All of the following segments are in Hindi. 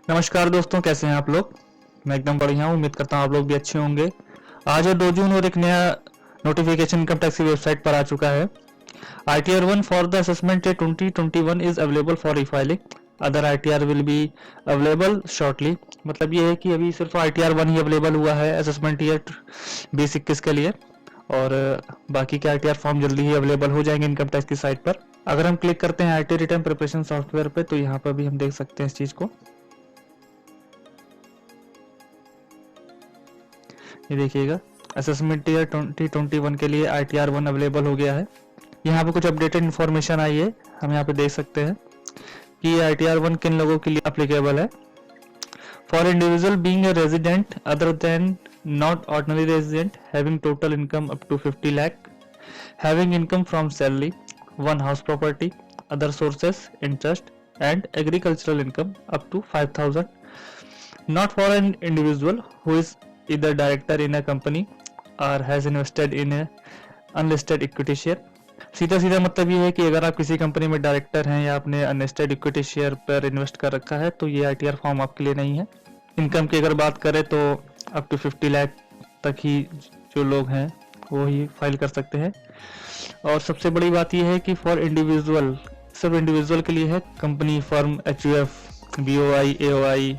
नमस्कार दोस्तों, कैसे हैं आप लोग। मैं एकदम बढ़िया हूँ, उम्मीद करता हूँ आप लोग भी अच्छे होंगे। आज है 2 जून और एक नया नोटिफिकेशन इनकम टैक्स की वेबसाइट पर आ चुका है। ITR 1 for the assessment year 2021 is available for refiling, other ITR will be available shortly. मतलब ये है कि अभी सिर्फ ITR 1 ही अवेलेबल हुआ है असेसमेंट ईयर 2021 के लिए, और बाकी के ITR फॉर्म जल्दी ही अवेलेबल हो जाएंगे इनकम टैक्स की साइट पर। अगर हम क्लिक करते हैं IT रिटर्न प्रिपरेशन सॉफ्टवेयर पे, तो यहाँ पर भी हम देख सकते हैं इस चीज़ को। ये देखिएगा, असेसमेंट ईयर 2021 के लिए ITR 1 अवेलेबल हो गया है। यहाँ पे कुछ अपडेटेड इन्फॉर्मेशन आई है, हम यहाँ पे देख सकते हैं कि ITR 1 किन लोगों के लिए अप्लीकेबल है। For individual being a resident other than not ordinary resident having total income up to 50 lakh, having income from salary, one house property, other sources, interest and agricultural income up to 5,000, not for an individual who is either director in a company or has invested in a unlisted equity share। सीधा सीधा मतलब ये है कि अगर आप किसी कंपनी में डायरेक्टर हैं या आपने अनलिस्टेड इक्विटी शेयर पर इन्वेस्ट कर रखा है तो ये ITR फॉर्म आपके लिए नहीं है। इनकम की अगर बात करें तो अप टू 50 लाख तक ही जो लोग हैं वो ही फाइल कर सकते हैं। और सबसे बड़ी बात यह है कि फॉर इंडिविजुअल, सिर्फ इंडिविजुअल के लिए है। Company, firm, HUF, BOI, AOI,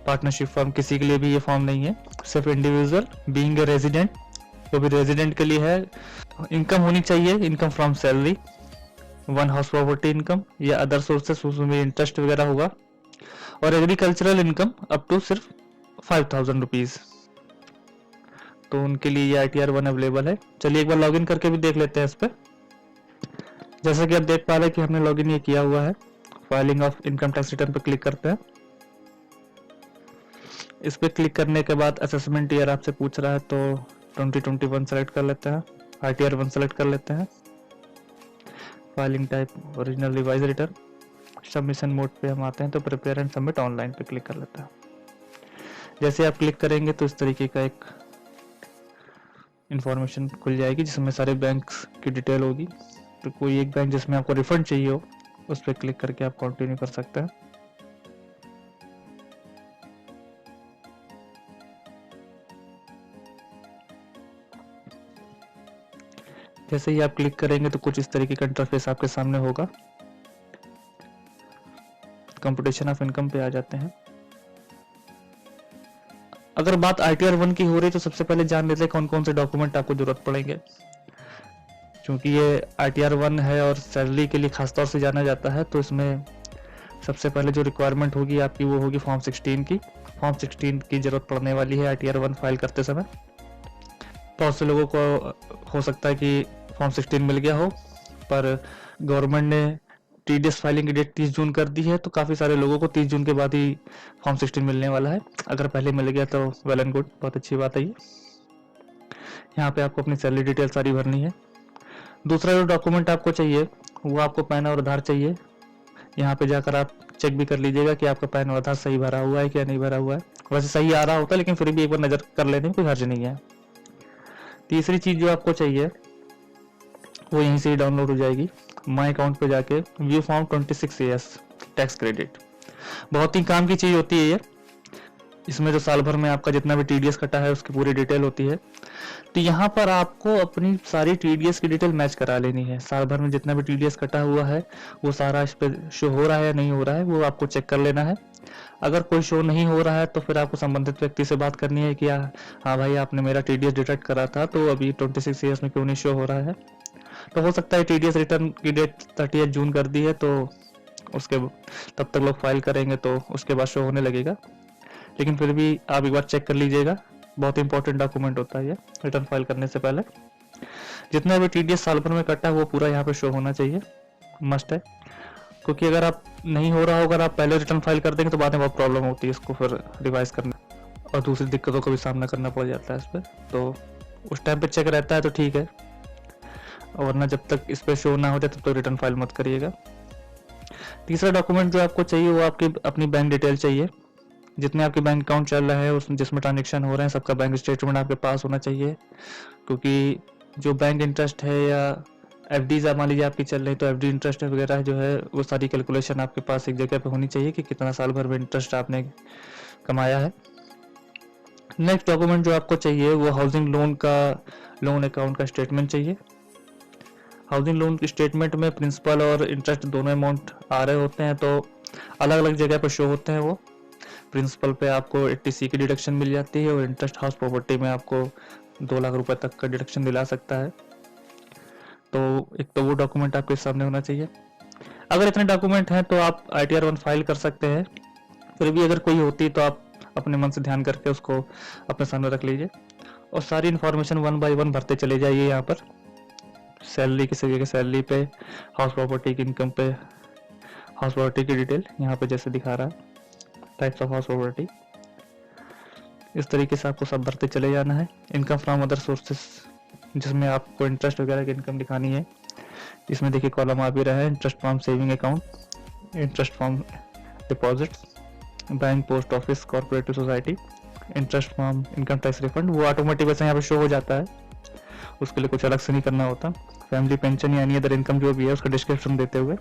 partnership firm, किसी के लिए भी ये फॉर्म नहीं है। सिर्फ इंडिविजुअल बीइंग ए रेजिडेंट, जो भी रेजिडेंट के लिए है। इनकम होनी चाहिए, income from salary, one house property income या अदर सोर्सेस, उसमें इंटरेस्ट वगैरह होगा, और एग्रीकल्चरल इनकम अप टू सिर्फ 5,000 रुपीज। तो उनके लिए ये ITR 1 अवेलेबल है। चलिए एक बार लॉगिन करके भी देख लेते हैं इस पर। जैसा कि आप देख पा रहे हैं कि हमने लॉगिन ये किया हुआ है। Filing of income tax return पर क्लिक करते हैं। इस पर क्लिक करने के बाद असेसमेंट ईयर आपसे पूछ रहा है, तो 2021 सेलेक्ट कर लेते हैं, ITR 1 सेलेक्ट कर लेते हैं। Filing type original revise return, submission mode पे हम आते हैं तो प्रिपेयर एंड सबमिट ऑनलाइन पे क्लिक कर लेते हैं। जैसे आप क्लिक करेंगे तो इस तरीके का एक इंफॉर्मेशन खुल जाएगी जिसमें सारे बैंक्स की डिटेल होगी। तो कोई एक बैंक जिसमें आपको रिफंड चाहिए हो उस पर क्लिक करके आप कंटिन्यू कर सकते हैं। जैसे ही आप क्लिक करेंगे तो कुछ इस तरीके का इंटरफेस आपके सामने होगा। कंप्यूटेशन ऑफ इनकम पे आ जाते हैं। अगर बात ITR 1 की हो रही तो सबसे पहले जान लेते हैं कौन कौन से डॉक्यूमेंट आपको जरूरत पड़ेंगे। क्योंकि ये ITR 1 है और सैलरी के लिए खासतौर से जाना जाता है, तो इसमें सबसे पहले जो रिक्वायरमेंट होगी आपकी वो होगी फॉर्म 16 की। फॉर्म 16 की जरूरत पड़ने वाली है ITR 1 फाइल करते समय। बहुत से लोगों को हो सकता है कि फॉर्म 16 मिल गया हो, पर गवर्नमेंट ने TDS फाइलिंग की डेट 30 जून कर दी है, तो काफ़ी सारे लोगों को 30 जून के बाद ही फॉर्म 16 मिलने वाला है। अगर पहले मिल गया तो वेल एंड गुड, बहुत अच्छी बात है ये। यहाँ पे आपको अपनी सैलरी डिटेल सारी भरनी है। दूसरा जो डॉक्यूमेंट आपको चाहिए वो आपको पैन और आधार चाहिए। यहाँ पे जाकर आप चेक भी कर लीजिएगा कि आपका पैन और आधार सही भरा हुआ है क्या नहीं भरा हुआ है। वैसे सही आ रहा होता है, लेकिन फिर भी एक बार नज़र कर लेने में कोई हर्ज नहीं है। तीसरी चीज़ जो आपको चाहिए वो यहीं से ही डाउनलोड हो जाएगी। माई अकाउंट पे जाके view form 26AS tax credit, बहुत ही काम की चीज़ होती है ये। इसमें जो साल भर में आपका जितना भी TDS कटा है उसकी पूरी डिटेल होती है। तो यहाँ पर आपको अपनी सारी TDS की डिटेल मैच करा लेनी है। साल भर में जितना भी TDS कटा हुआ है वो सारा इस पर शो हो रहा है या नहीं हो रहा है, वो आपको चेक कर लेना है। अगर कोई शो नहीं हो रहा है तो फिर आपको संबंधित व्यक्ति से बात करनी है कि हाँ भाई, आपने मेरा TDS डिटेक्ट करा था, तो अभी 26AS में क्यों नहीं शो हो रहा है। तो हो सकता है TDS रिटर्न की डेट 30 जून कर दी है, तो उसके तब तक लोग फाइल करेंगे तो उसके बाद शो होने लगेगा। लेकिन फिर भी आप एक बार चेक कर लीजिएगा, बहुत इंपॉर्टेंट डॉक्यूमेंट होता है ये रिटर्न फाइल करने से पहले। जितना भी TDS साल भर में कटा है वो पूरा यहाँ पे शो होना चाहिए, मस्ट है। क्योंकि अगर आप नहीं हो रहा हो, अगर आप पहले रिटर्न फाइल कर देंगे तो बाद में बहुत प्रॉब्लम होती है इसको फिर रिवाइज करना, और दूसरी दिक्कतों का भी सामना करना पड़ जाता है इस पर। तो उस टाइम पे चेक रहता है तो ठीक है, वरना जब तक इस पर शो ना हो जाए तब तक रिटर्न फाइल मत करिएगा। तीसरा डॉक्यूमेंट जो आपको चाहिए वो आपकी अपनी बैंक डिटेल चाहिए। जितने आपके बैंक अकाउंट चल रहे हैं, उस जिसमें ट्रांजेक्शन हो रहे हैं, सबका बैंक स्टेटमेंट आपके पास होना चाहिए। क्योंकि जो बैंक इंटरेस्ट है या एफडीज मान लीजिए आपकी चल रही, तो एफडी इंटरेस्ट वगैरह जो है वो सारी कैलकुलेशन आपके पास एक जगह पे होनी चाहिए कि कितना साल भर में इंटरेस्ट आपने कमाया है। नेक्स्ट डॉक्यूमेंट जो आपको चाहिए वो हाउसिंग लोन का लोन अकाउंट का स्टेटमेंट चाहिए। हाउसिंग लोन की स्टेटमेंट में प्रिंसिपल और इंटरेस्ट दोनों अमाउंट आ रहे होते हैं, तो अलग अलग जगह पर शो होते हैं। वो प्रिंसिपल पे आपको 80C की डिडक्शन मिल जाती है और इंटरेस्ट हाउस प्रॉपर्टी में आपको 2 लाख रुपए तक का डिडक्शन दिला सकता है। तो एक तो वो डॉक्यूमेंट आपके सामने होना चाहिए। अगर इतने डॉक्यूमेंट हैं तो आप ITR 1 फाइल कर सकते हैं। फिर भी अगर कोई होती तो आप अपने मन से ध्यान करके उसको अपने सामने रख लीजिए और सारी इन्फॉर्मेशन 1 बाय 1 भरते चले जाइए। यहाँ पर सैलरी, किसी जगह सैलरी पे, हाउस प्रॉपर्टी की इनकम पे, हाउस प्रॉपर्टी की डिटेल यहाँ पे जैसे दिखा रहा है, टाइप्स ऑफ हाउस प्रॉपर्टी, इस तरीके से आपको सब भरते चले जाना है। इनकम फ्रॉम अदर सोर्सेस, जिसमें आपको इंटरेस्ट वगैरह की इनकम दिखानी है। इसमें देखिए कॉलम आ भी रहा है, interest from saving account, interest from deposits, bank, post office, corporative society, interest from income tax refund. वो ऑटोमेटिक वैसे यहाँ पे शो हो जाता है, उसके लिए कुछ अलग से नहीं करना होता। फैमिली पेंशन या एनी अदर इनकम जो भी है उसका डिस्क्रिप्शन देते हुए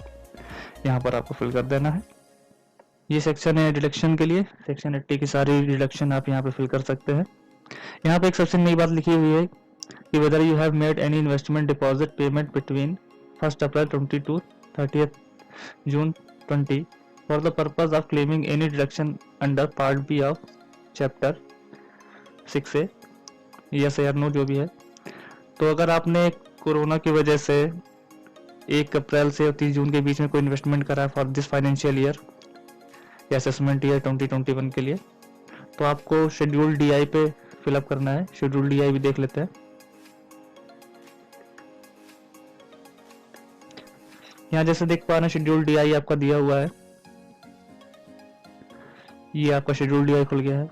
यहाँ पर आपको फिल कर देना है। ये सेक्शन है डिडक्शन के लिए, सेक्शन 80 की सारी डिडक्शन आप यहाँ पे फिल कर सकते हैं। यहाँ पे एक सबसे नई बात लिखी हुई है कि whether you have made any investment deposit payment between 1 April 20 to 30 June 20 for the purpose of claiming any deduction under part B of chapter 6A, yes या नो जो भी है। तो अगर आपने कोरोना की वजह से 1 अप्रैल से 30 जून के बीच में कोई इन्वेस्टमेंट करा है फॉर दिस फाइनेंशियल ईयर या असेसमेंट ईयर 2021 के लिए, तो आपको शेड्यूल DI पे फिलअप करना है। शेड्यूल DI भी देख लेते हैं। यहाँ जैसे देख पा रहे हैं शेड्यूल DI आपका दिया हुआ है, ये आपका शेड्यूल DI खुल गया है।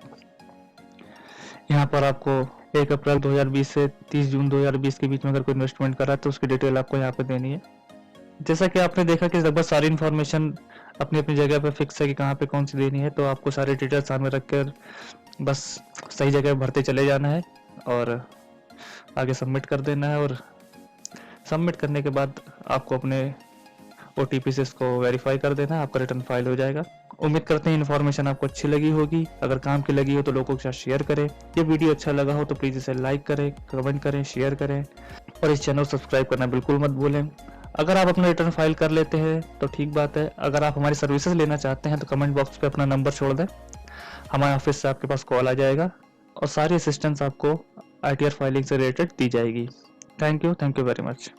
यहाँ पर आपको 1 अप्रैल 2020 से 30 जून 2020 के बीच में अगर कोई इन्वेस्टमेंट करा तो उसकी डिटेल आपको यहाँ पे देनी है। जैसा कि आपने देखा कि लगभग सारी इन्फॉर्मेशन अपनी अपनी जगह पे फिक्स है कि कहाँ पे कौन सी देनी है, तो आपको सारे डिटेल्स सामने रखकर बस सही जगह भरते चले जाना है और आगे सबमिट कर देना है। और सबमिट करने के बाद आपको अपने OTP से इसको वेरीफाई कर देना है, आपका रिटर्न फाइल हो जाएगा। उम्मीद करते हैं इन्फॉर्मेशन आपको अच्छी लगी होगी। अगर काम की लगी हो तो लोगों के साथ शेयर करें। ये वीडियो अच्छा लगा हो तो प्लीज़ इसे लाइक करें, कमेंट करें, शेयर करें और इस चैनल को सब्सक्राइब करना बिल्कुल मत भूलें। अगर आप अपना रिटर्न फाइल कर लेते हैं तो ठीक बात है। अगर आप हमारी सर्विसेज लेना चाहते हैं तो कमेंट बॉक्स पे अपना नंबर छोड़ दें, हमारे ऑफिस से आपके पास कॉल आ जाएगा और सारी असिस्टेंस आपको ITR फाइलिंग से रिलेटेड दी जाएगी। Thank you very much.